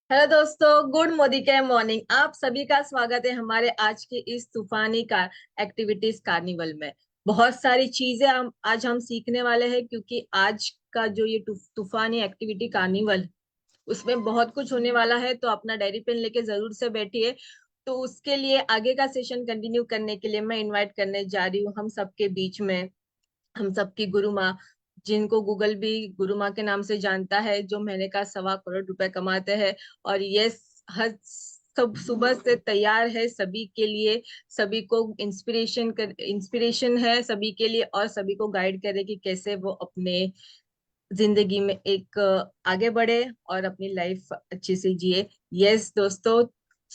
Hello दोस्तों, good Modi के morning. आप सभी का स्वागत है हमारे आज के इस तूफानी का एक्टिविटीज कार्निवल में। बहुत सारी चीजें हम आज सीखने वाले हैं, क्योंकि आज का जो ये तूफानी एक्टिविटी कार्निवल, उसमें बहुत कुछ होने वाला है। तो अपना डायरी पेन लेके जरूर से बैठिए। तो उसके लिए आगे का सेशन कंटिन्यू करने के लिए मैं इनवाइट करने जा रही हूँ हम सबके बीच में, हम सबकी गुरु माँ, जिनको गूगल भी गुरु माँ के नाम से जानता है, जो महीने का 1.25 करोड़ कमाते हैं। और ये हर सब सुबह से तैयार है सभी के लिए, सभी को इंस्पिरेशन है सभी के लिए, और सभी को गाइड करे कि कैसे वो अपने जिंदगी में एक आगे बढ़े और अपनी लाइफ अच्छे से जिए। यस दोस्तों,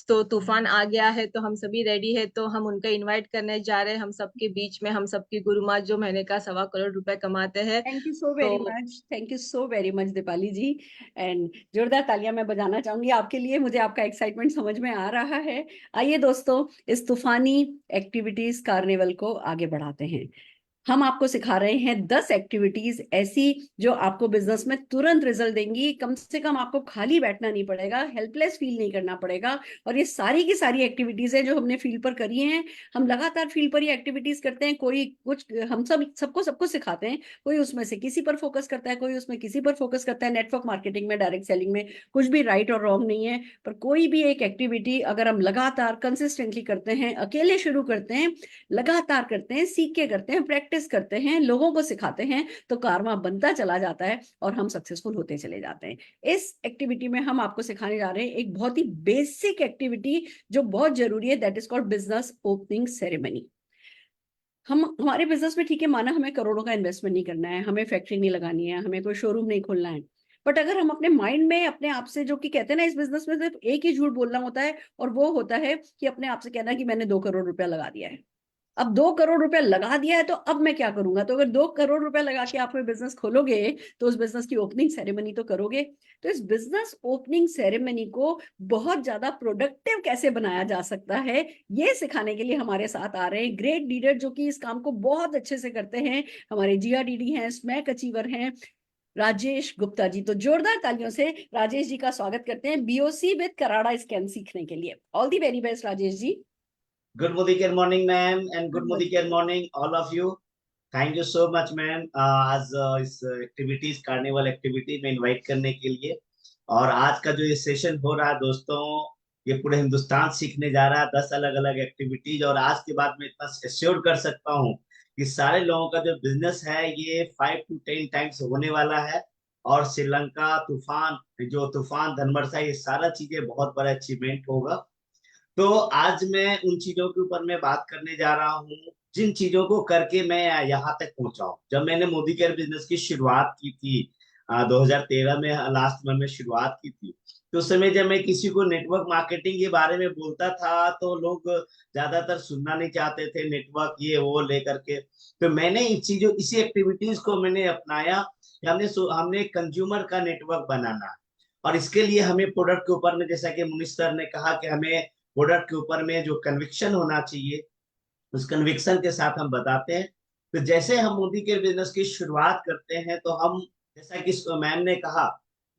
तो तूफान आ गया है, तो हम सभी रेडी है। तो हम उनका इनवाइट करने जा रहे हैं हम सबके बीच में, हम सबकी गुरु माँ, जो महीने का 1.25 करोड़ कमाते हैं। थैंक यू सो वेरी तो much, thank you so very much Deepali ji. And जोरदार तालियां मैं बजाना चाहूंगी आपके लिए। मुझे आपका एक्साइटमेंट समझ में आ रहा है। आइए दोस्तों, इस तूफानी एक्टिविटीज कार्निवल को आगे बढ़ाते हैं। हम आपको सिखा रहे हैं 10 एक्टिविटीज ऐसी जो आपको बिजनेस में तुरंत रिजल्ट देंगी। कम से कम आपको खाली बैठना नहीं पड़ेगा, हेल्पलेस फील नहीं करना पड़ेगा। और ये सारी की सारी एक्टिविटीज है जो हमने फील्ड पर करी हैं। हम लगातार फील्ड पर ये एक्टिविटीज करते हैं। कोई कुछ हम सबको सबको सिखाते हैं। कोई उसमें से किसी पर फोकस करता है, कोई उसमें किसी पर फोकस करता है। नेटवर्क मार्केटिंग में, डायरेक्ट सेलिंग में कुछ भी राइट और रॉन्ग नहीं है। पर कोई भी एक एक्टिविटी अगर हम लगातार कंसिस्टेंटली करते हैं, अकेले शुरू करते हैं, लगातार करते हैं, सीख के करते हैं, प्रैक्टिस करते हैं, लोगों को सिखाते हैं, तो कारवां बनता चला जाता है और हम सक्सेसफुल होते चले जाते हैं। इस एक्टिविटी में हम आपको सिखाने जा रहे हैं एक बहुत ही बेसिक एक्टिविटी जो बहुत जरूरी है, that is called business opening ceremony. हम हमारे बिजनेस में, ठीक है, माना हमें करोड़ों का इन्वेस्टमेंट नहीं करना है, हमें फैक्ट्री नहीं लगानी है, हमें कोई शोरूम नहीं खोलना है। बट अगर हम अपने माइंड में अपने आप से, जो कि कहते हैं ना, इस बिजनेस में सिर्फ एक ही झूठ बोलना होता है, और वो होता है कि अपने आप से कहना कि मैंने 2 करोड़ रुपया लगा दिया है। अब 2 करोड़ रुपया लगा दिया है तो अब मैं क्या करूंगा? तो अगर 2 करोड़ रुपया लगा के आप कोई बिजनेस खोलोगे तो उस बिजनेस की ओपनिंग सेरेमनी तो करोगे। तो इस बिजनेस ओपनिंग सेरेमनी को बहुत ज्यादा प्रोडक्टिव कैसे बनाया जा सकता है, ये सिखाने के लिए हमारे साथ आ रहे हैं ग्रेट लीडर जो कि इस काम को बहुत अच्छे से करते हैं। हमारे जीआरडीडी हैं, स्मैक अचीवर हैं, राजेश गुप्ता जी। तो जोरदार तालियों से राजेश जी का स्वागत करते हैं बीओसी विद कराड़ा स्कैन सीखने के लिए। All the very best Rajesh ji. Good morning, ma'am, and good good morning. morning, all of you. Thank you so much ma'am, आज इस एक्टिविटीज कार्निवल एक्टिविटी में इनवाइट करने के लिए। और आज का जो ये सेशन हो रहा है दोस्तों, ये पूरे हिंदुस्तान सीखने जा रहा है 10 अलग अलग एक्टिविटीज। और आज के बाद मैं इतना एश्योर कर सकता हूँ कि सारे लोगों का जो बिजनेस है ये 5 to 10 टाइम्स होने वाला है। और श्रीलंका तूफान, जो तूफान धनवर्षा, ये सारा चीजें बहुत बड़ा अचीवमेंट होगा। तो आज मैं उन चीजों के ऊपर मैं बात करने जा रहा हूँ जिन चीजों को करके मैं यहाँ तक पहुंचा हूँ। जब मैंने मोदी केयर बिजनेस की शुरुआत की थी 2013 में, लास्ट में मैं शुरुआत की थी, तो उस समय जब मैं किसी को नेटवर्क मार्केटिंग के बारे में बोलता था तो लोग ज्यादातर सुनना नहीं चाहते थे, नेटवर्क ये वो लेकर के। तो मैंने इसी एक्टिविटीज को मैंने अपनाया कि हमने कंज्यूमर का नेटवर्क बनाना है। और इसके लिए हमें प्रोडक्ट के ऊपर में, जैसा कि मुनीष सर ने कहा, कि हमें प्रोडक्ट के ऊपर में जो कन्विक्शन होना चाहिए, उस कन्विक्शन के साथ हम बताते हैं। तो जैसे हम मोदी के बिजनेस की शुरुआत करते हैं तो हम, जैसा कि मैम ने कहा,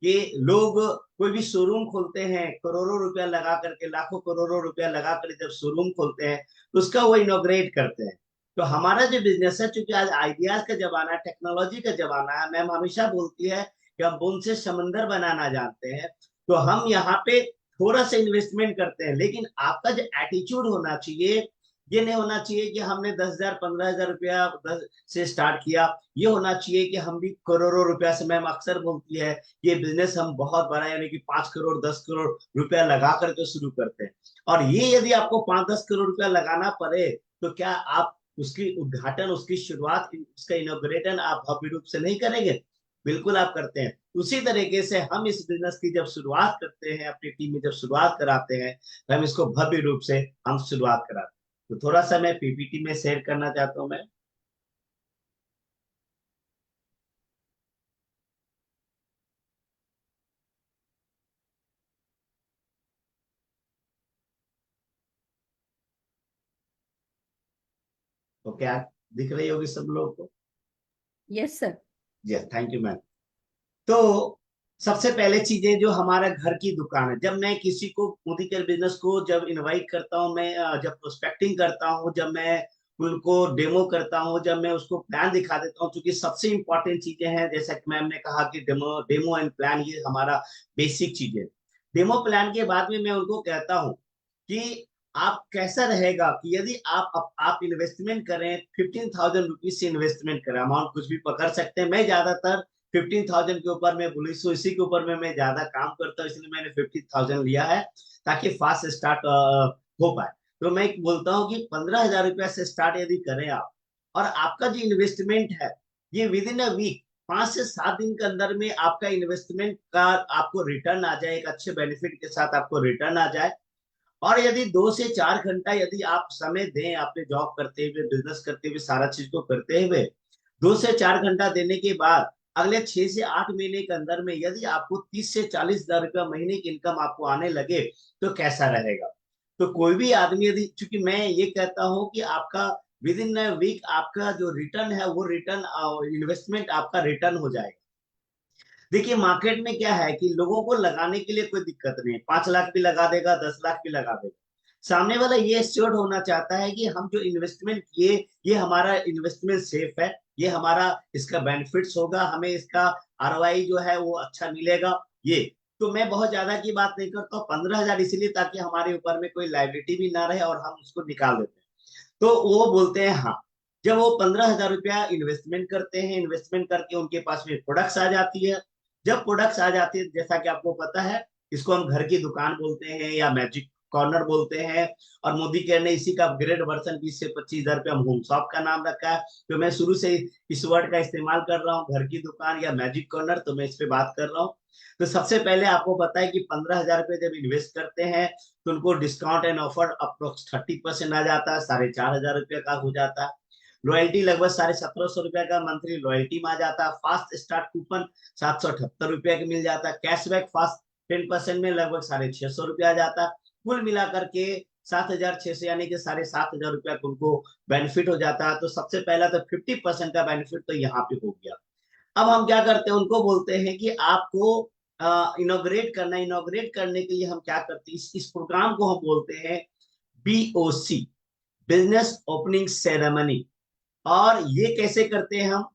कि लोग कोई भी शोरूम खोलते हैं करोड़ों रुपया लगा करके, लाखों करोड़ों रुपया लगा कर जब शोरूम खोलते हैं तो उसका वो इनोग्रेट करते हैं। तो हमारा जो बिजनेस है, चूंकि आज आइडियाज का जमाना है, टेक्नोलॉजी का जमाना है, मैम हमेशा बोलती है कि हम बूंद से समंदर बनाना जानते हैं। तो हम यहाँ पे थोड़ा सा इन्वेस्टमेंट करते हैं, लेकिन आपका जो एटीट्यूड होना चाहिए, ये नहीं होना चाहिए कि हमने 10,000 15,000 रुपया से स्टार्ट किया। ये होना चाहिए कि हम भी करोड़ों रुपया से, मैम अक्सर बोलती है, ये बिजनेस हम बहुत बड़ा, यानी कि 5 करोड़ 10 करोड़ रुपया लगा करके शुरू करते हैं। और ये यदि आपको 5-10 करोड़ रुपया लगाना पड़े तो क्या आप उसकी उद्घाटन, उसकी शुरुआत, उसका इनोग्रेशन आप भव्य रूप से नहीं करेंगे? बिल्कुल आप करते हैं। उसी तरीके से हम इस बिजनेस की जब शुरुआत करते हैं, अपनी टीम में जब शुरुआत कराते हैं, तो हम इसको भव्य रूप से हम शुरुआत कराते हैं। तो थोड़ा सा मैं पीपीटी में शेयर करना चाहता हूँ मैं। तो क्या दिख रही होगी सब लोगों को? Yes sir. Yes, thank you ma'am. तो सबसे पहले चीजें जो हमारा घर की दुकान है, जब मैं किसी को मोदी केयर बिजनेस को जब इनवाइट करता हूँ, मैं जब प्रोस्पेक्टिंग करता हूँ, जब मैं उनको डेमो करता हूँ, जब मैं उसको प्लान दिखा देता हूँ, क्योंकि सबसे इंपॉर्टेंट चीजें हैं, जैसा कि मैम ने कहा कि डेमो डेमो एंड प्लान ये हमारा बेसिक चीजें। डेमो प्लान के बाद में मैं उनको कहता हूँ कि आप कैसा रहेगा कि यदि आप इन्वेस्टमेंट करें, 15,000 रुपीज से इन्वेस्टमेंट करें, अमाउंट कुछ भी पकड़ सकते हैं। मैं ज्यादातर 15,000 के ऊपर मैं बोली, सो इसी के ऊपर मैं ज्यादा काम करता हूँ, इसलिए मैंने 15,000 लिया है ताकि फास्ट स्टार्ट हो पाए। तो मैं बोलता हूँ कि 15,000 रुपया से स्टार्ट यदि करें आप, और आपका जो इन्वेस्टमेंट है ये विद इन अ वीक, 5 से 7 दिन के अंदर में आपका इन्वेस्टमेंट का आपको रिटर्न आ जाए, एक अच्छे बेनिफिट के साथ आपको रिटर्न आ जाए। और यदि 2 से 4 घंटा यदि आप समय दें, अपने जॉब करते हुए, बिजनेस करते हुए, सारा चीज को करते हुए, 2 से 4 घंटा देने के बाद अगले 6 से 8 महीने के अंदर में यदि आपको 30 से 40 हजार रुपया महीने की इनकम आपको आने लगे, तो कैसा रहेगा। तो कोई भी आदमी यदि, चूंकि मैं ये कहता हूं कि आपका विद इन वीक आपका जो रिटर्न है वो रिटर्न, इन्वेस्टमेंट आपका रिटर्न हो जाएगा। देखिए मार्केट में क्या है कि लोगों को लगाने के लिए कोई दिक्कत नहीं है, 5 लाख भी लगा देगा, 10 लाख भी लगा देगा। सामने वाला ये एश्योर्ड होना चाहता है कि हम जो इन्वेस्टमेंट किए, ये हमारा इन्वेस्टमेंट सेफ है, ये हमारा इसका बेनिफिट्स होगा, हमें इसका आरओआई जो है वो अच्छा मिलेगा। ये तो मैं बहुत ज्यादा की बात नहीं करता हूँ, 15,000 इसलिए ताकि हमारे ऊपर में कोई लाइबिलिटी भी ना रहे और हम उसको निकाल देते हैं। तो वो बोलते हैं हाँ। जब वो 15,000 रुपया इन्वेस्टमेंट करते हैं, इन्वेस्टमेंट करके उनके पास में प्रोडक्ट्स आ जाती है। जब प्रोडक्ट्स आ जाती है, जैसा कि आपको पता है, इसको हम घर की दुकान बोलते हैं या मैजिक कॉर्नर बोलते हैं। और मोदी केयर ने इसी का अपग्रेड वर्जन 20 से 25 हजार रुपया होम शॉप का नाम रखा है। तो मैं शुरू से इस वर्ड का इस्तेमाल कर रहा हूँ, घर की दुकान या मैजिक कॉर्नर, तो मैं इस पे बात कर रहा हूँ। तो सबसे पहले आपको पता है कि 15,000 रुपये जब इन्वेस्ट करते हैं तो उनको डिस्काउंट एंड ऑफर अप्रोक्स 30% आ जाता है, 4,500 रुपये का हो जाता है। लॉयल्टी लगभग 1750 रुपया का मंथली लॉयल्टी में आ जाता है। फास्ट स्टार्ट कूपन 778 रुपया की मिल जाता है। कैशबैक फास्ट 10% में लगभग 650 रुपया आ जाता है। कुल मिलाकर के 7,600, यानी कि 7,500 रुपया उनको बेनिफिट हो जाता है। तो सबसे पहला तो 50% का बेनिफिट तो यहाँ पे हो गया। अब हम क्या करते हैं, उनको बोलते हैं कि आपको इनोग्रेट करना है। इनोग्रेट करने के लिए हम क्या करते हैं, इस प्रोग्राम को हम बोलते हैं BOC, बिजनेस ओपनिंग सेरेमनी। और ये कैसे करते हैं हम,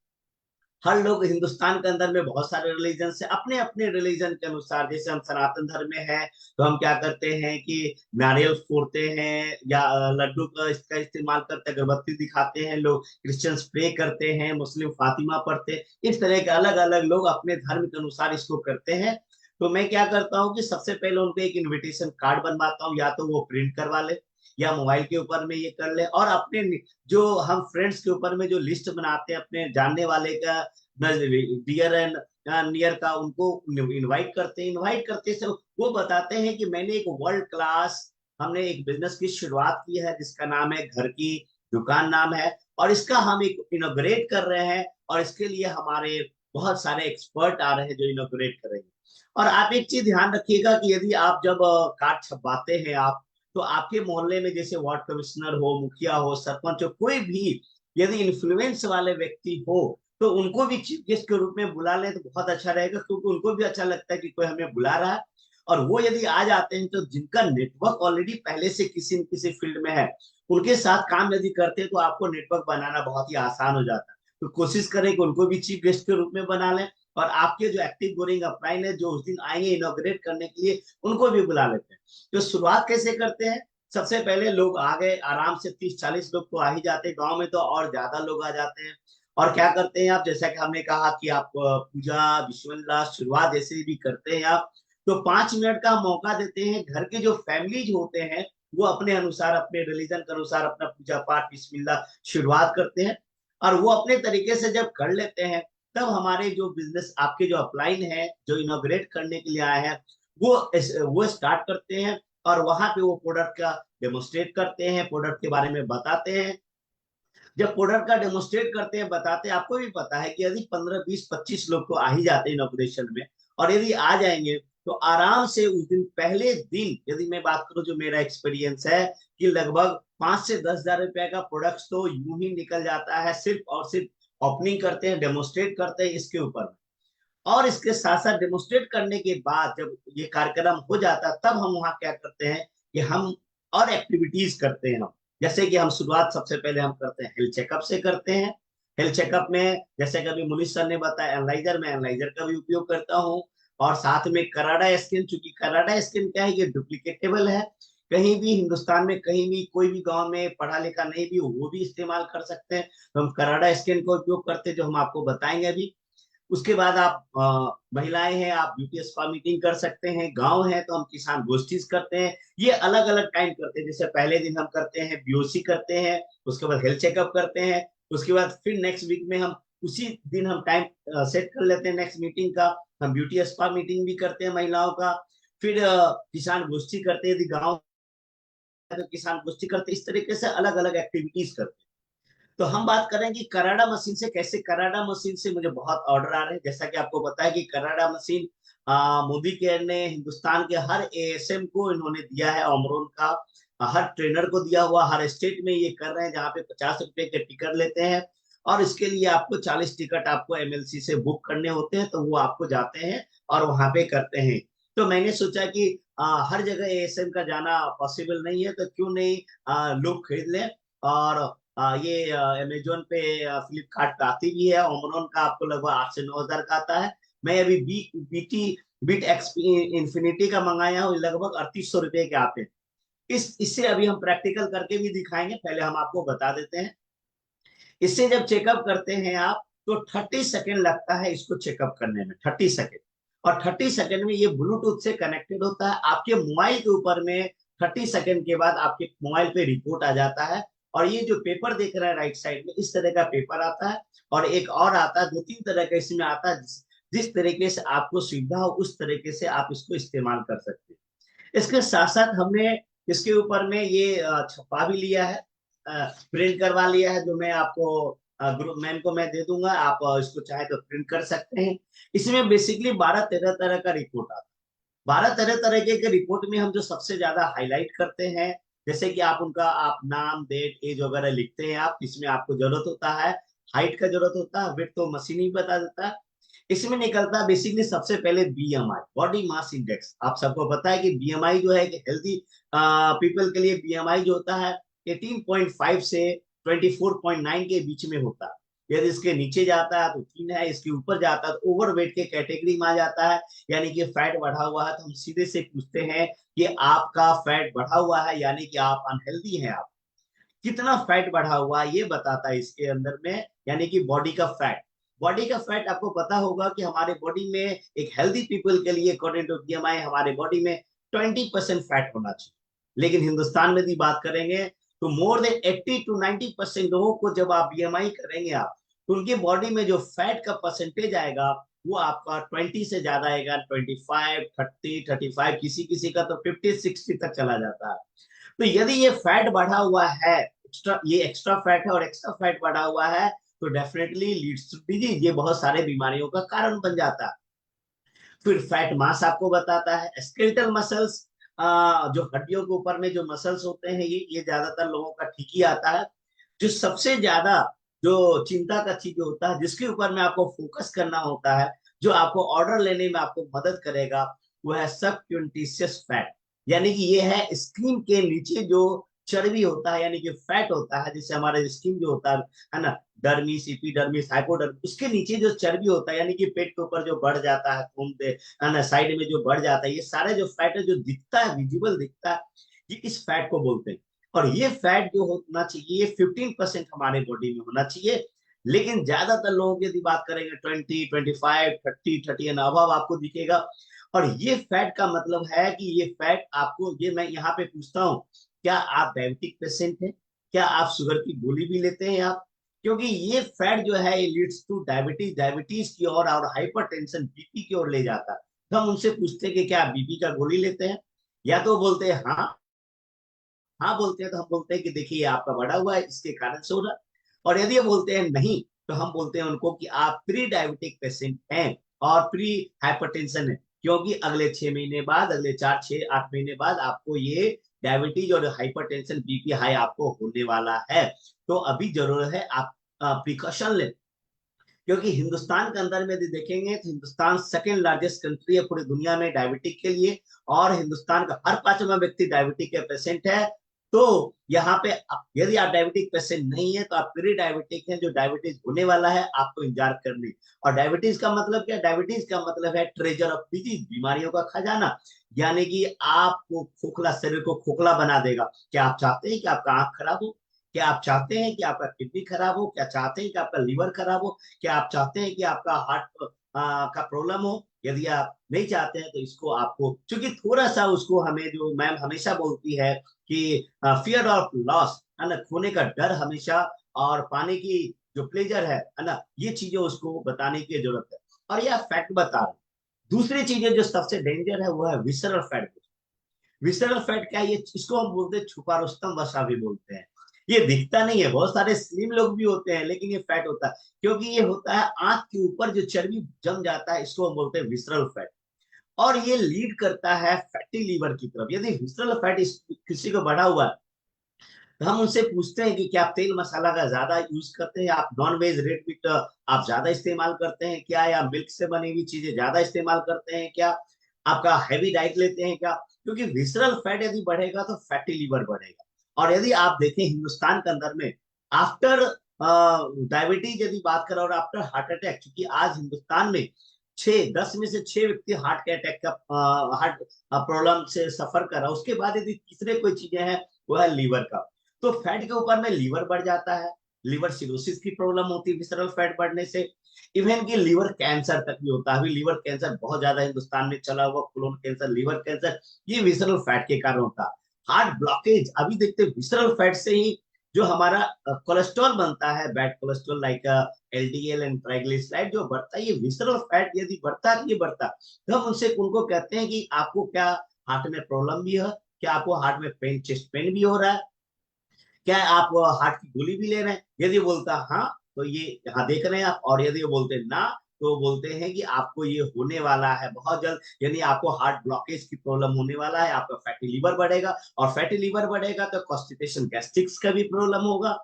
हर लोग हिंदुस्तान के अंदर में बहुत सारे रिलीजन से अपने अपने रिलीजन के अनुसार, जैसे हम सनातन धर्म में है तो हम क्या करते हैं कि नारियल फोड़ते हैं या लड्डू का इसका इस्तेमाल करते हैं, अगरबत्ती दिखाते हैं लोग, क्रिश्चियंस प्रे करते हैं, मुस्लिम फातिमा पढ़ते हैं। इस तरह के अलग अलग लोग अपने धर्म के अनुसार इसको करते हैं। तो मैं क्या करता हूँ कि सबसे पहले उनको एक इन्विटेशन कार्ड बनवाता हूँ, या तो वो प्रिंट करवा ले या मोबाइल के ऊपर में ये कर ले, और अपने जो हम फ्रेंड्स के ऊपर में जो लिस्ट बनाते हैं अपने जानने वाले का, डियर एंड नियर का, उनको इनवाइट करते हैं। इनवाइट करते से वो बताते हैं कि मैंने एक वर्ल्ड क्लास, हमने एक बिजनेस की शुरुआत की है जिसका नाम है घर की दुकान नाम है, और इसका हम एक इनोग्रेट कर रहे हैं, और इसके लिए हमारे बहुत सारे एक्सपर्ट आ रहे हैं जो इनोग्रेट करेंगे। और आप एक चीज ध्यान रखिएगा कि यदि आप जब कार्ड छपवाते हैं आप, तो आपके मोहल्ले में जैसे वार्ड कमिश्नर हो, मुखिया हो, सरपंच हो, कोई भी यदि इन्फ्लुएंस वाले व्यक्ति हो, तो उनको भी चीफ गेस्ट के रूप में बुला लें तो बहुत अच्छा रहेगा, क्योंकि उनको भी अच्छा लगता है कि कोई हमें बुला रहा है। और वो यदि आ जाते हैं तो जिनका नेटवर्क ऑलरेडी पहले से किसी न किसी फील्ड में है, उनके साथ काम यदि करते हैं तो आपको नेटवर्क बनाना बहुत ही आसान हो जाता है। तो कोशिश करें कि उनको भी चीफ गेस्ट के रूप में बना लें, और आपके जो एक्टिव बोरिंग अपलाइन है जो उस दिन आएंगे इनोग्रेट करने के लिए, उनको भी बुला लेते हैं। तो शुरुआत कैसे करते हैं, सबसे पहले लोग आ गए, आराम से 30-40 लोग तो आ ही जाते हैं, गांव में तो और ज्यादा लोग आ जाते हैं। और क्या करते हैं आप, जैसा कि हमने कहा कि आप पूजा विश्वविद्यालय शुरुआत जैसे भी करते हैं आप, तो 5 मिनट का मौका देते हैं। घर के जो फैमिलीज होते हैं वो अपने अनुसार, अपने रिलीजन के अनुसार अपना पूजा पाठ बिस्मिल्लाह शुरुआत करते हैं, और वो अपने तरीके से जब कर लेते हैं, तब हमारे जो बिजनेस आपके जो अपलाइन है जो इनोग्रेट करने के लिए आए हैं, वो स्टार्ट करते हैं, और वहां पे वो प्रोडक्ट का डेमोस्ट्रेट करते हैं, प्रोडक्ट के बारे में बताते हैं। जब प्रोडक्ट का डेमोस्ट्रेट करते हैं, बताते हैं, आपको भी पता है कि यदि 15-20-25 लोग तो आ ही जाते हैं इनॉग्रेशन में, और यदि आ जाएंगे तो आराम से उस दिन पहले दिन, यदि मैं बात करूं जो मेरा एक्सपीरियंस है, कि लगभग 5 से 10 हजार रुपए का प्रोडक्ट तो यूं ही निकल जाता है, सिर्फ और सिर्फ ओपनिंग करते हैं, डेमोस्ट्रेट करते हैं इसके ऊपर। और इसके साथ साथ डेमोन्स्ट्रेट करने के बाद जब ये कार्यक्रम हो जाता है तब हम वहाँ क्या करते हैं कि हम और एक्टिविटीज करते हैं। हम जैसे कि हम शुरुआत सबसे पहले हम करते हैं हेल्थ चेकअप से करते हैं। हेल्थ चेकअप में जैसे कभी मुनीष सर ने बताया एनालाइजर, मैं एनालाइजर का भी उपयोग करता हूँ। और साथ में कराडा स्कैन, चूंकि कराडा स्कैन क्या है, ये डुप्लीकेटेबल है, कहीं भी हिंदुस्तान में कहीं भी कोई भी गांव में पढ़ा लिखा नहीं भी वो भी इस्तेमाल कर सकते हैं। तो हम कराडा स्कैन का उपयोग करते हैं, जो हम आपको बताएंगे अभी। उसके बाद आप महिलाएं हैं, आप ब्यूटी स्पा मीटिंग कर सकते हैं। गांव है तो हम किसान गोष्ठी करते हैं। ये अलग अलग टाइम करते हैं। जैसे पहले दिन हम करते हैं बीओसी करते हैं, उसके बाद हेल्थ चेकअप करते हैं, उसके बाद फिर नेक्स्ट वीक में हम उसी दिन हम टाइम सेट कर लेते हैं नेक्स्ट मीटिंग का। हम ब्यूटी स्पा मीटिंग भी करते हैं महिलाओं का। फिर किसान गोष्ठी करते हैं, यदि गाँव है तो किसान गोष्ठी करते हैं। इस तरीके से अलग अलग एक्टिविटीज करते हैं। तो हम बात करें कि कराडा मशीन से कैसे। कराडा मशीन से मुझे बहुत ऑर्डर आ रहे हैं। जैसा कि आपको पता है कि कराडा मशीन मोदी केयर ने हिंदुस्तान के हर एएसएम को इन्होंने दिया है, ऑमरोन का हर ट्रेनर को दिया हुआ। हर स्टेट में ये कर रहे हैं जहाँ पे 50 रुपए के टिकट लेते हैं, और इसके लिए आपको 40 टिकट आपको एमएलसी से बुक करने होते हैं, तो वो आपको जाते हैं और वहां पे करते हैं। तो मैंने सोचा कि हर जगह एएसएम का जाना पॉसिबल नहीं है, तो क्यों नहीं लोग खरीद लें। और ये अमेजोन पे, फ्लिपकार्ट पे आती भी है। ओमरॉन का आपको लगभग 8 से 9 हजार का आता है। मैं अभी बीट एक्सपी इन्फिनिटी का मंगाया हूँ, लगभग 3800 रुपए के आते हैं। इससे अभी हम प्रैक्टिकल करके भी दिखाएंगे, पहले हम आपको बता देते हैं। इससे जब चेकअप करते हैं आप, तो 30 सेकेंड लगता है इसको चेकअप करने में, 30 सेकेंड। और 30 सेकेंड में ये ब्लूटूथ से कनेक्टेड होता है आपके मोबाइल के ऊपर में। 30 सेकेंड के बाद आपके मोबाइल पे रिपोर्ट आ जाता है। और ये जो पेपर देख रहे हैं राइट साइड में, इस तरह का पेपर आता है। और एक और आता है, 2-3 तरह का इसमें आता है। जिस तरीके से आपको सुविधा हो उस तरीके से आप इसको इस्तेमाल कर सकते हैं। इसके साथ साथ हमने इसके ऊपर में ये छपा भी लिया है, प्रिंट करवा लिया है, जो मैं आपको ग्रुप मैम को मैं दे दूंगा। आप इसको चाहे तो प्रिंट कर सकते हैं। इसमें बेसिकली 12-13 तरह का रिपोर्ट आता है। 12-13 तरह के रिपोर्ट में हम जो सबसे ज्यादा हाईलाइट करते हैं, जैसे कि आप उनका आप नाम, डेट, एज वगैरह लिखते हैं आप, इसमें आपको जरूरत होता है। हाइट का जरूरत होता है, वेट तो मशीन ही बता देता है। इसमें निकलता है बेसिकली सबसे पहले बीएमआई, बॉडी मास इंडेक्स। आप सबको पता है कि बीएमआई जो है कि हेल्दी पीपल के लिए बीएमआई जो होता है 18.5 से 24.9 के बीच में होता है। यदि इसके नीचे जाता है तो 3 है, इसके ऊपर जाता है तो ओवरवेट के कैटेगरी में आ जाता है, यानी कि फैट बढ़ा हुआ है। तो हम सीधे से पूछते हैं कि आपका फैट बढ़ा हुआ है, यानी कि आप अनहेल्दी हैं। आप कितना फैट बढ़ा हुआ है ये बताता है इसके अंदर में, यानी कि बॉडी का फैट। बॉडी का फैट आपको पता होगा कि हमारे बॉडी में एक हेल्दी पीपल के लिए अकॉर्डिंग टू बीएमआई हमारे बॉडी में 20% फैट होना चाहिए। लेकिन हिंदुस्तान में भी बात करेंगे तो मोर देन 80 to 90% लोगों को जब आप बीएमआई करेंगे आप, तो उनकी बॉडी में जो फैट का परसेंटेज आएगा वो आपका 20 से ज्यादा आएगा, 25, 30, 35, किसी किसी का तो 50-60 तक चला जाता है। तो यदि ये फैट बढ़ा हुआ है, ये एक्स्ट्रा फैट है और एक्स्ट्रा फैट बढ़ा हुआ है, तो डेफिनेटली लीड्स टू डिजीज, ये बहुत सारे बीमारियों का कारण बन जाता है। फिर फैट मास आपको बताता है। स्केलेटल मसल्स, जो हड्डियों के ऊपर में जो मसल्स होते हैं, ये ज्यादातर लोगों का ठीक ही आता है। जो सबसे ज्यादा जो चिंता का चीज होता है, जिसके ऊपर में आपको फोकस करना होता है, जो आपको ऑर्डर लेने में आपको मदद करेगा, वो है सबक्यूटेनियस फैट। यानी कि ये है स्किन के नीचे जो चर्बी होता है, यानी कि फैट होता है, जिससे हमारा स्किन जो होता है ना, डर्मिस, एपिडर्मिस, हाइपोडर्मिस, उसके नीचे जो चर्बी होता है, यानी कि पेट के ऊपर जो बढ़ जाता है, घूमते है ना, साइड में जो बढ़ जाता है, ये सारे जो फैट है जो दिखता है, विजिबल दिखता है, ये इस फैट को बोलते हैं। और ये फैट जो होना चाहिए, ये 15% हमारे बॉडी में होना चाहिए। लेकिन ज्यादातर लोगों की यदि बात करेंगे 20, 25, 30 एंड अबव आपको दिखेगा। और ये फैट का मतलब है कि ये फैट आपको, ये मैं यहाँ पे पूछता हूँ, क्या आप डायबिटिक पेशेंट हैं? क्या आप शुगर की गोली भी लेते हैं आप? क्योंकि ये फैट जो है ये लीड्स टू डायबिटीज, डायबिटीज की ओर और हाइपरटेंशन, बीपी की ओर ले जाता है। तो हम उनसे पूछते हैं कि क्या आप बीपी का गोली लेते हैं? या तो बोलते हैं हाँ, हाँ बोलते हैं, तो हम बोलते हैं कि देखिए आपका बढ़ा हुआ है, इसके कारण से हो रहा है। और यदि ये बोलते हैं नहीं, तो हम बोलते हैं उनको कि आप प्री डायबिटिक पेशेंट हैं और प्री हाइपरटेंशन है। क्योंकि अगले 6 महीने बाद, अगले 4, 6, 8 महीने बाद आपको ये डायबिटीज और हाइपरटेंशन, बीपी हाई आपको होने वाला है। तो अभी जरूरत है आप प्रिकॉशन लें। क्योंकि हिंदुस्तान के अंदर में यदि देखेंगे तो हिंदुस्तान सेकेंड लार्जेस्ट कंट्री है पूरी दुनिया में डायबिटिक के लिए, और हिंदुस्तान का हर 5वां व्यक्ति डायबिटिक के पेशेंट है। तो यहाँ पे यदि आप डायबिटिक पेशेंट नहीं है तो आप प्री डायबिटिक हैं, जो डायबिटीज होने वाला है आपको इंतजार करने। और डायबिटीज का मतलब क्या? डायबिटीज का मतलब है ट्रेजर ऑफ डिजीज, बीमारियों का खजाना। यानी कि आपको खोखला, शरीर को खोखला बना देगा। क्या आप चाहते हैं कि आपका आंख खराब हो? क्या आप चाहते हैं कि आपका किडनी खराब हो? क्या चाहते हैं कि आपका लीवर खराब हो? क्या आप चाहते हैं कि आपका हार्ट का प्रॉब्लम हो? यदि आप नहीं चाहते हैं तो इसको आपको, क्योंकि थोड़ा सा उसको, हमें जो मैम हमेशा बोलती है कि फियर ऑफ लॉस, है ना, खोने का डर हमेशा, और पाने की जो प्लेजर है ना, ये चीजें उसको बताने की जरूरत है। और यह फैक्ट बता रहे। दूसरी चीजें जो सबसे डेंजर है वो है विसरल फैट। विसरल फैट क्या है? ये इसको हम बोलते हैं छुपा रुस्तम वसा भी बोलते हैं। ये दिखता नहीं है, बहुत सारे स्लिम लोग भी होते हैं, लेकिन ये फैट होता है, क्योंकि ये होता है आंख के ऊपर जो चर्बी जम जाता है, इसको हम बोलते हैं विसरल फैट। और ये लीड करता है फैटी लीवर की तरफ। यदि विसरल फैट किसी को बढ़ा हुआ है तो हम उनसे पूछते हैं कि क्या आप तेल मसाला का ज्यादा यूज करते हैं, आप नॉन वेज रेड मीट आप ज्यादा इस्तेमाल करते हैं क्या, या मिल्क से बनी हुई चीजें ज्यादा इस्तेमाल करते हैं क्या, आपका हैवी डाइट लेते हैं क्या? क्योंकि विसरल फैट यदि बढ़ेगा तो फैटी लीवर बढ़ेगा। और यदि आप देखें हिंदुस्तान के अंदर में आफ्टर डायबिटीज यदि बात करें और आफ्टर हार्ट अटैक, क्योंकि आज हिंदुस्तान में 10 में से 6 व्यक्ति हार्ट के अटैक का हार्ट प्रॉब्लम से सफर कर रहा है। उसके बाद यदि तीसरे कोई चीजें हैं वो है लीवर का। तो फैट के ऊपर में लीवर बढ़ जाता है, लिवर सिरोसिस की प्रॉब्लम होती है विसरल फैट बढ़ने से। इवन की लिवर कैंसर तक भी होता है। अभी लिवर कैंसर बहुत ज्यादा हिंदुस्तान में चला हुआ, कोलोन कैंसर, लिवर कैंसर, ये विसरल फैट के कारण होता है। हार्ट ब्लॉकेज अभी देखते हैं विसरल फैट से ही जो हमारा कोलेस्ट्रॉल बनता है, bad cholesterol like LDL and triglyceride जो बढ़ता है, ये विसरल फैट यदि बढ़ता है, ये बढ़ता है, तो हम उनसे उनको कहते हैं कि आपको क्या हार्ट में प्रॉब्लम भी है, क्या आपको हार्ट में पेन, चेस्ट पेन भी हो रहा है, क्या आप हार्ट की गोली भी ले रहे हैं? यदि बोलता हाँ तो ये यहाँ देख रहे हैं आप, और यदि वो बोलते ना तो बोलते हैं कि आपको ये होने वाला है बहुत जल्द, यानी आपको हार्ट ब्लॉकेज की प्रॉब्लम होने वाला है, आपका फैटी लिवर बढ़ेगा, और फैटी लिवर बढ़ेगा तो कॉन्स्टिपेशन, गैस्ट्रिक्स का भी प्रॉब्लम होगा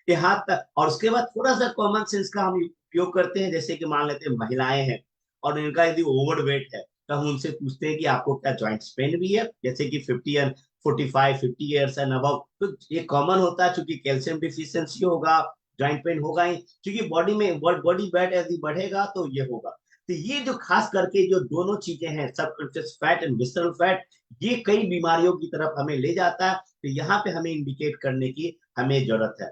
यहाँ तक। और उसके बाद थोड़ा सा कॉमन सेंस का हम उपयोग करते हैं, जैसे कि मान लेते हैं महिलाएं हैं और इनका यदि ओवर वेट है तो हम उनसे पूछते हैं कि आपको क्या जॉइंट पेन भी है, जैसे कि 50 ईयर्स एंड अबव, तो ये कॉमन होता है, क्योंकि कैल्शियम डिफिशियंसी होगा, जॉइंट पेन होगा ही, क्योंकि बॉडी में बॉडी वेट यदि बढ़ेगा तो ये होगा। तो ये जो खास करके जो दोनों चीजें हैं, subconscious fat and visceral fat, ये कई बीमारियों की तरफ हमें ले जाता है। तो यहाँ पे हमें इंडिकेट करने की हमें जरूरत है।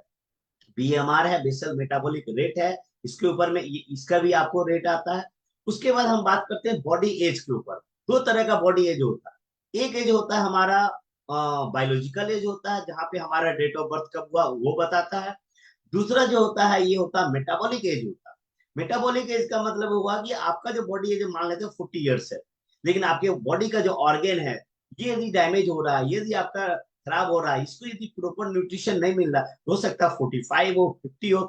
बीएमआर है, बेसल मेटाबॉलिक रेट है, इसके ऊपर में इसका भी आपको रेट आता है। उसके बाद हम बात करते हैं बॉडी एज के ऊपर। दो तरह का बॉडी एज होता है। एक एज होता है हमारा बायोलॉजिकल एज होता है, जहां पे हमारा डेट ऑफ बर्थ कब हुआ वो बताता है। दूसरा जो होता है ये होता है मेटाबॉलिक एज होता है। मेटाबॉलिक एज का मतलब हुआ कि आपका जो बॉडी एज मान लेते हैं 40 ईयर्स है, लेकिन आपके बॉडी का जो ऑर्गेन है ये यदि डैमेज हो रहा है, यदि आपका खराब हो रहा है, इसको यदि प्रॉपर न्यूट्रिशन नहीं मिल रहा, हो सकता है 45 हो, 50 हो।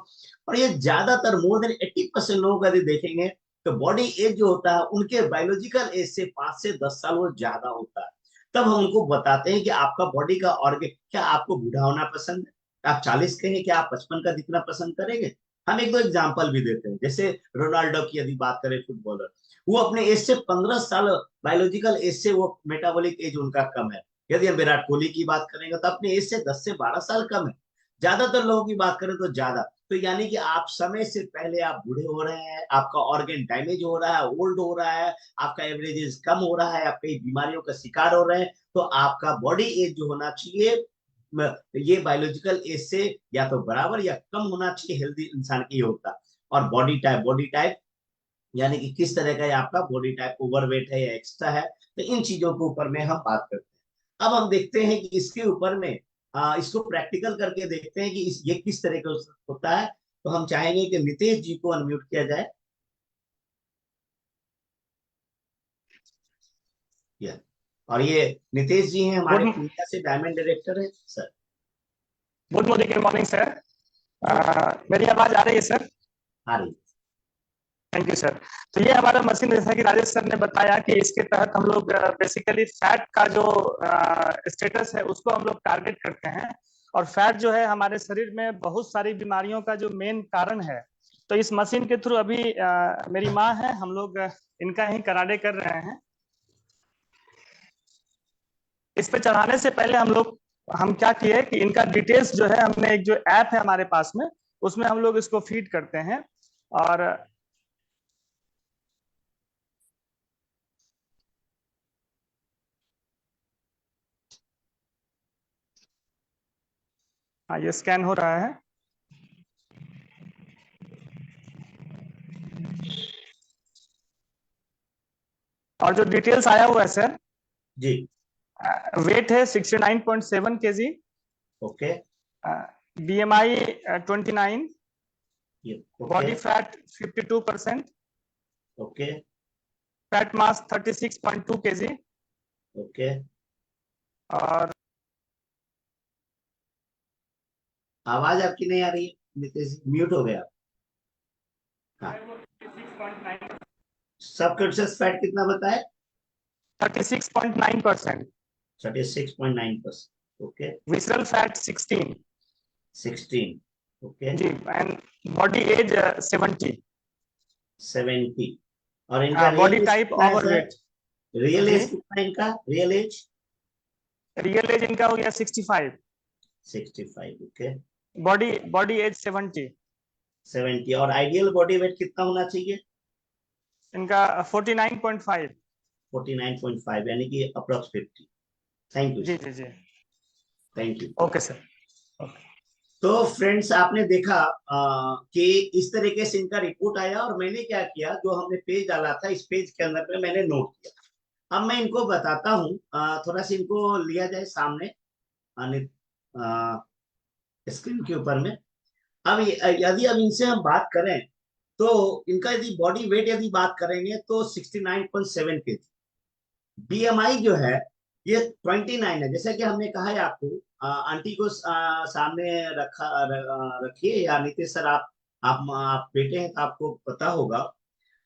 और ये ज्यादातर मोर देन 80% लोगों का यदि देखेंगे तो बॉडी एज जो होता है उनके बायोलॉजिकल एज से 5 से 10 साल वो ज्यादा होता है। तब हम उनको बताते हैं कि आपका बॉडी का ऑर्गेन, क्या आपको बूढ़ा होना पसंद है? आप 40 के हैं, क्या आप 55 का दिखना पसंद करेंगे? हम एक दो एग्जाम्पल भी देते हैं, जैसे रोनाल्डो की यदि बात करें, फुटबॉलर, वो अपने एज से 15 साल बायोलॉजिकल एज से वो मेटाबॉलिक एज उनका कम है। यदि हम विराट कोहली की बात करेंगे तो अपने एज से 10 से 12 साल कम है। ज्यादातर लोगों की बात करें तो ज्यादा। तो यानी कि आप समय से पहले आप बूढ़े हो रहे हैं, आपका ऑर्गन डैमेज हो रहा है, ओल्ड हो रहा है, आपका एवरेज एज कम हो रहा है, आप कई बीमारियों का शिकार हो रहे हैं, तो आपका बॉडी एज जो होना चाहिए ये बायोलॉजिकल एज से या तो बराबर या कम होना चाहिए, हेल्दी इंसान की होता। और बॉडी टाइप यानी कि किस तरह का है आपका बॉडी टाइप, ओवरवेट है या एक्स्ट्रा है, तो इन चीजों के ऊपर में हम बात करते हैं। अब हम देखते हैं कि इसके ऊपर में इसको प्रैक्टिकल करके देखते हैं कि ये किस तरह का होता है। तो हम चाहेंगे कि नितेश जी को अनम्यूट किया जाए। या और ये नितेश जी हैं, हमारे गुड इंडिया से डायमंड डायरेक्टर है sir. Morning, good morning sir. मेरी आवाज आ रही है सर? आ रही। Thank you sir. तो ये हमारा मशीन, जैसा कि राजेश सर ने बताया कि इसके तहत हम लोग बेसिकली फैट का जो स्टेटस है उसको हम लोग टारगेट करते हैं। और फैट जो है हमारे शरीर में बहुत सारी बीमारियों का जो मेन कारण है तो इस मशीन के थ्रू अभी मेरी माँ है, हम लोग इनका ही कराटे कर रहे हैं। इस पे चढ़ाने से पहले हम क्या किए कि इनका डिटेल्स जो है, हमने एक जो ऐप है हमारे पास में, उसमें हम लोग इसको फीड करते हैं। और हाँ, ये स्कैन हो रहा है। और जो डिटेल्स आया हुआ है सर जी, वेट है 69.7 kg, ओके, BMI 29, ये body okay, fat 52%, okay, fat मास 36.2 kg, ओके। और आवाज आपकी नहीं आ रही है नितेश जी, म्यूट हो गया। हाँ, 36.9, सबकॉन्शियस फैट कितना बताए? 36.9%, 36.9%, ओके, विसरल फैट 16 16, ओके, जी, एंड बॉडी एज 70, 70। और इनका रियल बॉडी एज टाइप कितना है सर? ओवरवेट रियल जी, एज कितना है इनका? रियल एज रियल एज इनका हो गया 65, 65, ओके, बॉडी बॉडी एज 70, 70। और आइडियल बॉडी वेट कितना होना चाहिए? इनका 49.5 49.5, यानी कि अप्रोक्स 50। थैंक यू जी सर, जी जी, thank you. Okay sir, okay. तो फ्रेंड्स, आपने देखा कि इस तरीके से इनका रिपोर्ट आया, और मैंने क्या किया, जो हमने पेज डाला था इस पेज के अंदर में मैंने नोट किया। अब मैं इनको बताता हूँ, थोड़ा सा इनको लिया जाए सामने स्क्रीन के ऊपर में। अब यदि अब इनसे हम बात करें, तो इनका यदि बॉडी वेट यदि बात करेंगे तो 69.7 kg। बीएमआई जो है ये 29 है, जैसा कि हमने कहा है आपको। आंटी को सामने रखिए, या नीतीश सर आप बेटे हैं तो आपको पता होगा।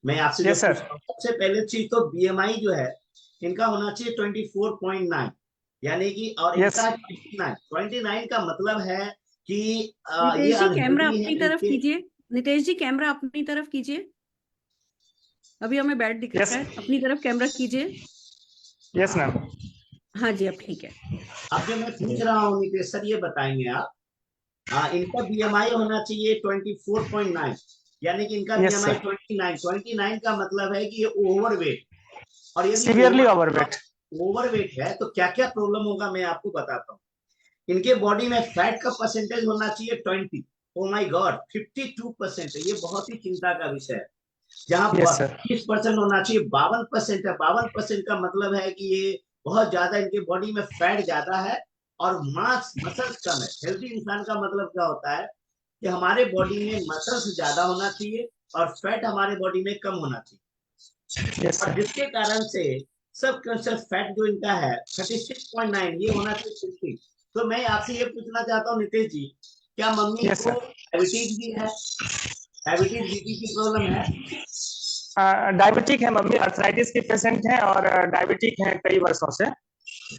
मैं आपसे जो यस सर, पूछता हूँ, सबसे पहले चीज तो बीएमआई जो है इनका होना चाहिए 24.9, यानी कि, और यस, इनका 29 का मतलब है कि ये नितेश जी कैमरा अनहेल्दी है अपनी तरफ इनके। कीजिए। नितेश जी कैमरा अपनी तरफ कीजिए। अभी हमें बैड दिख यस, रहा है, अपनी तरफ कैमरा कीजिए। यस मैम, हाँ जी, अब ठीक है। अब जो मैं पूछ रहा हूँ नीतीश सर, ये बताएंगे आप। इनका बीएमआई होना चाहिए 24.9, यानी कि इनका यस बीएमआई सर, 29 का मतलब है कि ये ओवरवेट। और यदि सीवियरली ओवरवेट, ओवरवेट है तो क्या क्या प्रॉब्लम होगा मैं आपको बताता हूँ। इनके बॉडी में फैट का परसेंटेज होना चाहिए 20। ओ माई गॉड, 52% है, ये बहुत ही चिंता का विषय है। जहां यस सर, 30% होना चाहिए, 52% है। 52% का मतलब है कि ये बहुत ज्यादा, इनके बॉडी में फैट ज्यादा है और मास मसल्स कम है। हेल्दी इंसान का मतलब क्या होता है कि हमारे बॉडी में मसल्स ज्यादा होना चाहिए और फैट हमारे बॉडी में कम होना चाहिए। यस और सर, जिसके कारण से सब कॉन्शियस फैट जो इनका है 36.9, ये होना चाहिए 50। तो मैं आपसे ये पूछना चाहता हूँ नीतीश जी, क्या मम्मी यस को सर, डायबिटीज भी है? डायबिटीज बीपी की प्रॉब्लम है? डायबिटिक है मम्मी, अर्थराइटिस की पेशेंट है और डायबिटिक है कई वर्षों से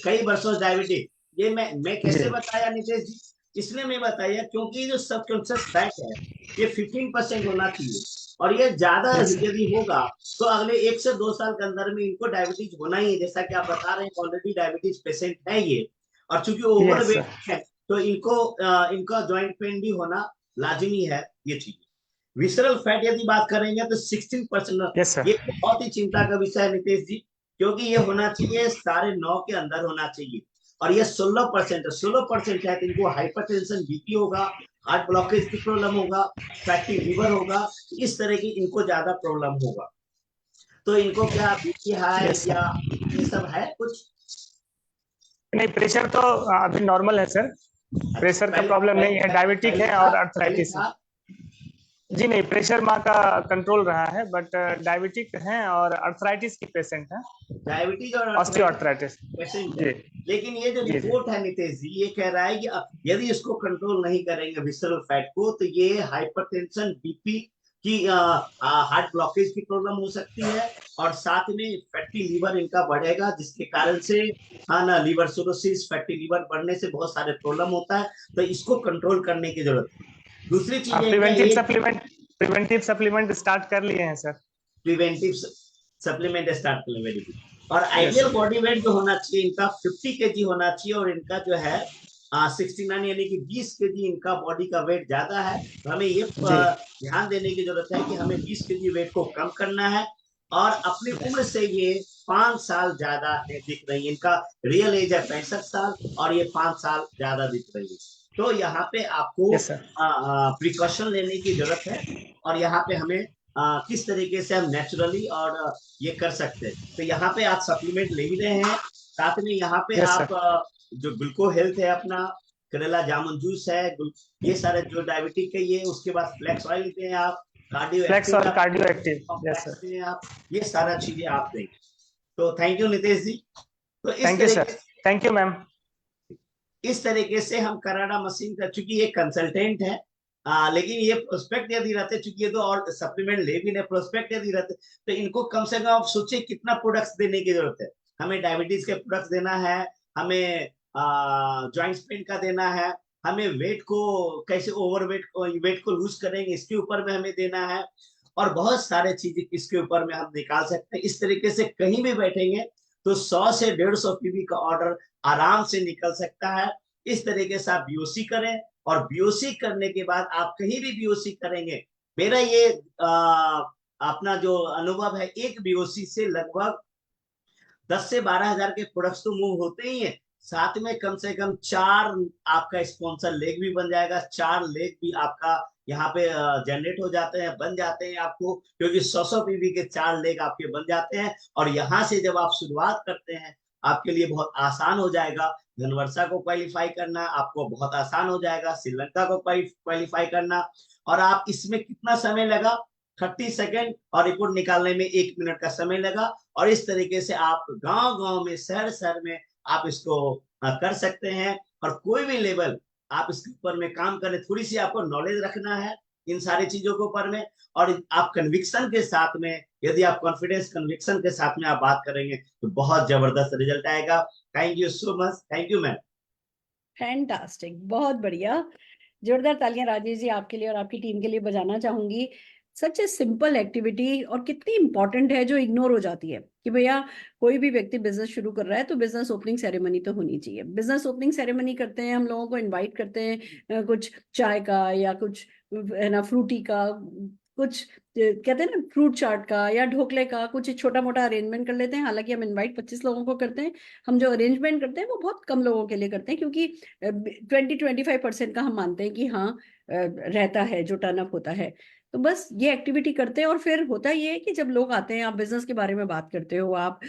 कई वर्षों से डायबिटीज। ये मैं जी, कैसे बताया नीतीश जी? इसलिए मैं बताया क्योंकि जो सबकॉन्शियस फैट है ये 15% होना चाहिए, और ये ज्यादा यस सर, यदि होगा तो अगले 1 से 2 साल के अंदर में इनको डायबिटीज होना ही है, जैसा कि आप बता रहे हैं ऑलरेडी डायबिटीज पेशेंट है ये। और चूंकि ओवर यस वेट सर, है तो इनका ज्वाइंट पेन भी होना लाजमी है, ये चीज। विसरल फैट यदि बात करेंगे तो 16%। यस सर, ये बहुत ही चिंता का विषय है नीतीश जी, क्योंकि ये होना चाहिए 9.5 के अंदर होना चाहिए, और ये 16% है। 16% है तो इनको हाइपरटेंशन, बीपी होगा, हार्ट ब्लॉकेज की प्रॉब्लम होगा, फैटी लीवर होगा, इस तरह की इनको ज्यादा प्रॉब्लम होगा। तो इनको क्या बीपी हाई यस या सर। ये सब है कुछ? नहीं, प्रेशर तो अभी नॉर्मल है सर, अच्छा, प्रेशर का पहले प्रॉब्लम पहले नहीं है, डायबिटिक पहले है था, और पहले अर्थराइटिस है। था। जी नहीं, प्रेशर माँ का कंट्रोल रहा है, बट डायबिटिक है और अर्थराइटिस की पेशेंट है, डायबिटीज और ऑस्टियो अर्थराइटिस अर्थराइटिस पेशेंट है। जी लेकिन ये जो जी जी, रिपोर्ट है नीतीश जी, ये कह रहा है कि यदि इसको कंट्रोल नहीं करेंगे विसरल फैट को, तो ये हाइपरटेंशन, बीपी की, हार्ट ब्लॉकेज की प्रॉब्लम हो सकती है, और साथ में फैटी लीवर इनका बढ़ेगा, जिसके कारण से, हाँ ना, लीवर सिरोसिस, फैटी लीवर बढ़ने से बहुत सारे प्रॉब्लम होता है। तो इसको कंट्रोल करने की जरूरत है। दूसरी चीज है क्या, preventive age? Supplement preventive supplement start कर लिए हैं सर। प्रिवेंटिव सप्लीमेंट स्टार्ट कर वेरी गुड। और आइडियल बॉडी वेट जो होना चाहिए इनका 50 केजी होना चाहिए, और इनका जो है 69 यानी कि 20 केजी इनका बॉडी का वेट ज्यादा है। तो हमें ये ध्यान देने की जरूरत है कि हमें 20 केजी वेट को कम करना है। और अपनी उम्र से ये 5 साल ज्यादा दिख रही है। इनका रियल एज है 65 साल और ये 5 साल ज्यादा दिख रही है। तो यहाँ पे आपको प्रिकॉशन लेने की जरूरत है, और यहाँ पे हमें किस तरीके से हम नेचुरली और ये कर सकते हैं। तो यहाँ पे आप सप्लीमेंट ले ही रहे हैं, साथ में यहाँ पे आप जो ग्लूको हेल्थ है अपना, करेला जामुन जूस है, ये सारे जो डायबिटिक है ये, उसके बाद फ्लैक्स ऑयल लेते हैं आप, कार्डियो एक्टिव आप, ये सारा चीजें आप देंगे। तो थैंक यू नितेश जी। तो थैंक यू मैम। इस तरीके से हम कराडा मशीन का, चूंकि ये कंसल्टेंट है, लेकिन ये प्रोस्पेक्ट यदि रहते, चूंकि ये तो और सप्लीमेंट ले भी नहीं, प्रोस्पेक्ट यदि रहते तो इनको कम से कम आप सोचिए कितना प्रोडक्ट्स देने की जरूरत है। हमें डायबिटीज के प्रोडक्ट्स देना है, हमें जॉइंट पेन का देना है, हमें वेट को कैसे वेट को लूज करेंगे इसके ऊपर में हमें देना है, और बहुत सारे चीजें इसके ऊपर में हम निकाल सकते हैं। इस तरीके से कहीं भी बैठेंगे तो 100 से 150 पीवी का ऑर्डर आराम से निकल सकता है। इस तरीके से आप बीओसी करें, और बीओसी करने के बाद आप कहीं भी बीओसी करेंगे, मेरा ये अपना जो अनुभव है, एक बीओसी से लगभग 10 से 12 हजार के प्रोडक्ट्स तो मूव होते ही हैं, साथ में कम से कम 4 आपका स्पॉन्सर लेग भी बन जाएगा, 4 लेग भी आपका यहाँ पे जनरेट हो जाते हैं, बन जाते हैं आपको, क्योंकि 100 पीवी के 4 लेग आपके बन जाते हैं। और यहाँ से जब आप शुरुआत करते हैं, आपके लिए बहुत आसान हो जाएगा। घनवर्षा को क्वालिफाई करना आपको बहुत आसान हो जाएगा, श्रीलंका को क्वालिफाई करना। और आप इसमें कितना समय लगा? 30 सेकेंड, और रिपोर्ट निकालने में 1 मिनट का समय लगा। और इस तरीके से आप गांव गांव में, शहर शहर में आप इसको कर सकते हैं। और कोई भी लेवल आप इसके ऊपर में काम करें, थोड़ी सी आपको नॉलेज रखना है इन सारी चीजों के ऊपर में, और आप कन्विक्शन के साथ में, यदि आप कॉन्फिडेंस कन्विक्शन के साथ में आप बात करेंगे तो बहुत जबरदस्त रिजल्ट आएगा। Thank you so much. Thank you ma'am. Fantastic, बहुत बढ़िया। जोरदार तालियां राजेश जी आपके लिए और आपकी टीम के लिए बजाना चाहूंगी। सच ए सिंपल एक्टिविटी, और कितनी इंपॉर्टेंट है, जो इग्नोर हो जाती है कि भैया कोई भी व्यक्ति बिजनेस शुरू कर रहा है तो बिजनेस ओपनिंग सेरेमनी तो होनी चाहिए। बिजनेस ओपनिंग सेरेमनी करते हैं, हम लोगों को इनवाइट करते हैं कुछ चाय का या कुछ है ना फ्रूटी का, कुछ कहते हैं ना फ्रूट चाट का या ढोकले का, कुछ छोटा मोटा अरेंजमेंट कर लेते हैं। हालांकि हम इनवाइट 25 लोगों को करते हैं, हम जो अरेंजमेंट करते हैं वो बहुत कम लोगों के लिए करते हैं, क्योंकि 20-25% का हम मानते हैं कि हाँ रहता है, जो टर्नअप होता है। तो बस ये एक्टिविटी करते हैं। और फिर होता ये है कि जब लोग आते हैं, आप बिजनेस के बारे में बात करते हो, आप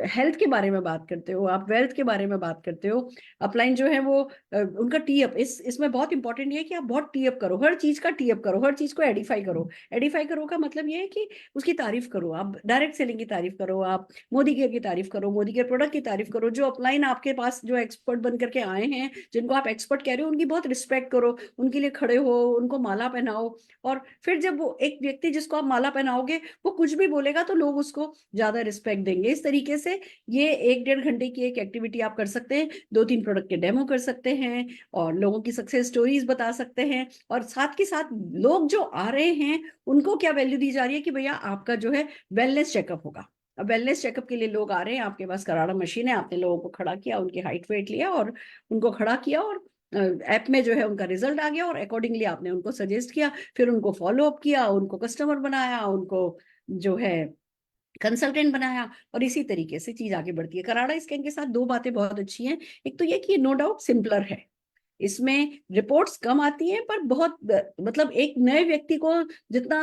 हेल्थ के बारे में बात करते हो, आप वेल्थ के बारे में बात करते हो, अपलाइन जो है वो उनका टी अप, इसमें बहुत इंपॉर्टेंट ये है कि आप बहुत टी अप करो, हर चीज का टी अप करो, हर चीज को एडिफाई करो। एडिफाई करो का मतलब ये है कि उसकी तारीफ करो, आप डायरेक्ट सेलिंग की तारीफ करो, आप मोदी केयर की तारीफ करो, मोदी केयर प्रोडक्ट की तारीफ करो, जो अपलाइन आपके पास जो एक्सपर्ट बन करके आए हैं, जिनको आप एक्सपर्ट कह रहे हो, उनकी बहुत रिस्पेक्ट करो, उनके लिए खड़े हो, उनको माला पहनाओ। और फिर जब वो एक व्यक्ति जिसको आप माला पहनाओगे वो कुछ भी बोलेगा तो लोग उसको ज्यादा रिस्पेक्ट देंगे। इस तरीके से ये 1-1.5 घंटे की एक एक्टिविटी आप कर सकते हैं। 2-3 प्रोडक्ट के डेमो कर सकते हैं और लोगों की सक्सेस स्टोरीज बता सकते हैं, और साथ के साथ लोग जो आ रहे हैं उनको क्या वैल्यू दी जा रही है कि भैया आपका जो है वेलनेस चेकअप होगा। अब वेलनेस चेकअप के लिए लोग आ रहे हैं, आपके पास कराड़ा मशीन है, आपने लोगों को खड़ा किया, उनकी हाइट वेट लिया और उनको खड़ा किया, और ऐप में जो है उनका रिजल्ट आ गया, और अकॉर्डिंगली आपने उनको सजेस्ट किया, फिर उनको फॉलो अप किया, उनको कस्टमर बनाया, उनको जो है कंसल्टेंट बनाया, और इसी तरीके से चीज आगे बढ़ती है। कराड़ा स्कैन के साथ 2 बातें बहुत अच्छी हैं। एक तो ये कि नो डाउट सिंपलर है, इसमें रिपोर्ट्स कम आती हैं, पर बहुत मतलब एक नए व्यक्ति को जितना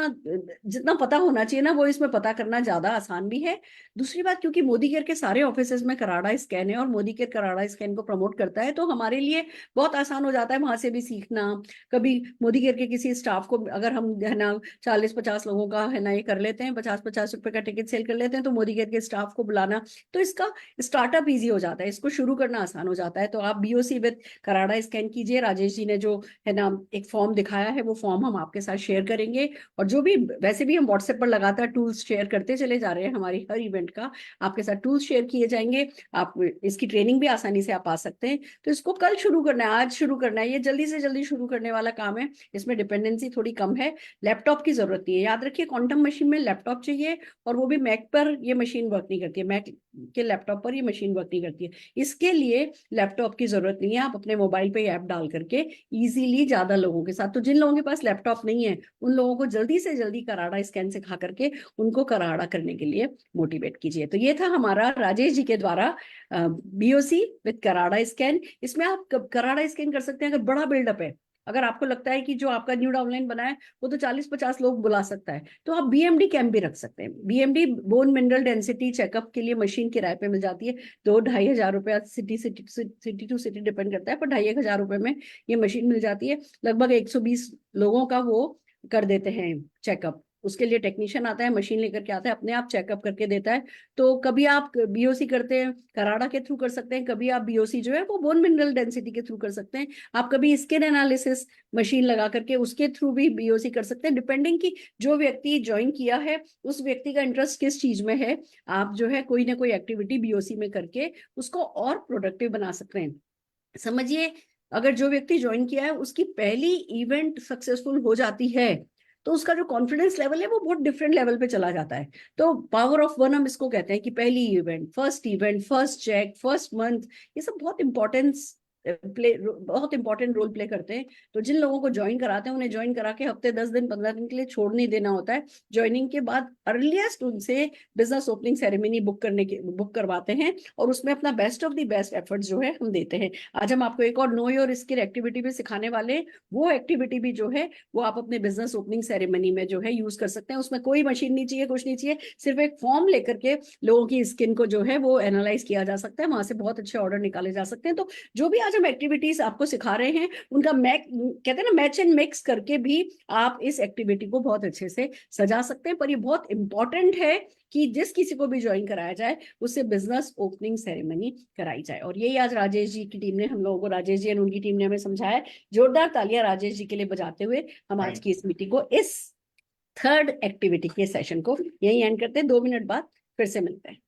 जितना पता होना चाहिए ना, वो इसमें पता करना ज्यादा आसान भी है। दूसरी बात, क्योंकि मोदी केयर के सारे ऑफिसेज में कराड़ा स्कैन है और मोदी केयर कराड़ा स्कैन को प्रमोट करता है, तो हमारे लिए बहुत आसान हो जाता है वहां से भी सीखना। कभी मोदी केयर के किसी स्टाफ को, अगर हम है ना 40-50 लोगों का है ना ये कर लेते हैं, 50-50 रुपए का टिकट सेल कर लेते हैं, तो मोदी केयर के स्टाफ को बुलाना, तो इसका स्टार्टअप ईजी हो जाता है, इसको शुरू करना आसान हो जाता है। तो आप BOC with Karada scan registration कीजिए। राजेश जी ने जो है ना एक फॉर्म दिखाया है, वो फॉर्म हम आपके साथ शेयर करेंगे। और जो भी, वैसे भी हम व्हाट्सएप पर लगातार टूल्स शेयर करते चले जा रहे हैं, हमारी हर इवेंट का आपके साथ टूल्स शेयर किए जाएंगे। आप इसकी ट्रेनिंग भी आसानी से आप पा सकते हैं। तो इसको कल शुरू करना है, आज शुरू करना है, ये जल्दी से जल्दी शुरू करने वाला काम है। इसमें डिपेंडेंसी थोड़ी कम है, लैपटॉप की जरूरत नहीं है। याद रखिए, क्वांटम मशीन में लैपटॉप चाहिए, और वो भी मैक पर ये मशीन वर्क नहीं करती है, मैक के लैपटॉप पर ये मशीन वर्क नहीं करती है। इसके लिए लैपटॉप की जरूरत नहीं है, आप अपने मोबाइल पे ऐप डाल करके इजीली ज्यादा लोगों के साथ, तो जिन लोगों के पास लैपटॉप नहीं है उन लोगों को जल्दी से जल्दी कराड़ा स्कैन सिखा करके उनको कराड़ा करने के लिए मोटिवेट कीजिए। तो ये था हमारा राजेश जी के द्वारा बीओसी विद कराड़ा स्कैन। इसमें आप कराड़ा स्कैन कर सकते हैं अगर बड़ा बिल्डअप है। अगर आपको लगता है कि जो आपका न्यू डाउनलाइन बना है वो तो 40-50 लोग बुला सकता है, तो आप बीएमडी कैंप भी रख सकते हैं। BMD bone mineral density checkup के लिए मशीन किराए पे मिल जाती है, 2-2,500 रुपया, सिटी टू सिटी डिपेंड करता है, पर 2,500 रुपए में ये मशीन मिल जाती है। लगभग 120 लोगों का वो कर देते हैं चेकअप। उसके लिए टेक्नीशियन आता है, मशीन लेकर के आता है, अपने आप चेकअप करके देता है। तो कभी आप बीओसी करते हैं कराड़ा के थ्रू कर सकते हैं, कभी आप बीओसी जो है वो बोन मिनरल डेंसिटी के थ्रू कर सकते हैं, आप कभी स्किन एनालिसिस मशीन लगा करके उसके थ्रू भी बीओसी कर सकते हैं, डिपेंडिंग कि जो व्यक्ति ज्वाइन किया है उस व्यक्ति का इंटरेस्ट किस चीज में है। आप जो है कोई ना कोई एक्टिविटी बीओसी में करके उसको और प्रोडक्टिव बना सकते हैं। समझिए, अगर जो व्यक्ति ज्वाइन किया है उसकी पहली इवेंट सक्सेसफुल हो जाती है, तो उसका जो कॉन्फिडेंस लेवल है वो बहुत डिफरेंट लेवल पे चला जाता है। तो पावर ऑफ वन हम इसको कहते हैं कि पहली event, first check, first month, ये सब बहुत इंपॉर्टेंट रोल प्ले करते हैं। तो जिन लोगों को ज्वाइन कराते हैं उन्हें ज्वाइन करा के हफ्ते 10 दिन 15 दिन के लिए छोड़ नहीं देना होता है। ज्वाइनिंग के बाद अर्लीस्ट उनसे बिजनेस ओपनिंग सेरेमनी बुक करवाते हैं, और उसमें अपना best of the best effort जो है हम देते हैं। आज हम आपको एक और नो योर स्किल एक्टिविटी भी सिखाने वाले हैं। वो एक्टिविटी भी जो है वो आप अपने बिजनेस ओपनिंग सेरेमनी में जो है यूज कर सकते हैं। उसमें कोई मशीन नहीं चाहिए, कुछ नहीं चाहिए, सिर्फ एक फॉर्म लेकर के लोगों की स्किन को जो है वो एनालाइज किया जा सकता है, वहां से बहुत अच्छे ऑर्डर निकाले जा सकते हैं। तो जो भी आज हम एक्टिविटीज आपको सिखा रहे हैं उनका कहते हैं ना मैच एंड मिक्स करके भी आप इस एक्टिविटी को बहुत अच्छे से सजा सकते हैं। पर ये बहुत इंपॉर्टेंट है कि जिस किसी को भी ज्वाइन कराया जाए उससे बिजनेस ओपनिंग सेरेमनी कराई जाए। और यही आज राजेश जी की टीम ने हम लोगों को, राजेश जी और उनकी टीम ने हमें समझाया। जोरदार तालियां राजेश जी के लिए बजाते हुए हम आज की इस मीटिंग को, इस थर्ड एक्टिविटी के सेशन को यही एंड करते हैं। 2 मिनट बाद फिर से मिलते हैं।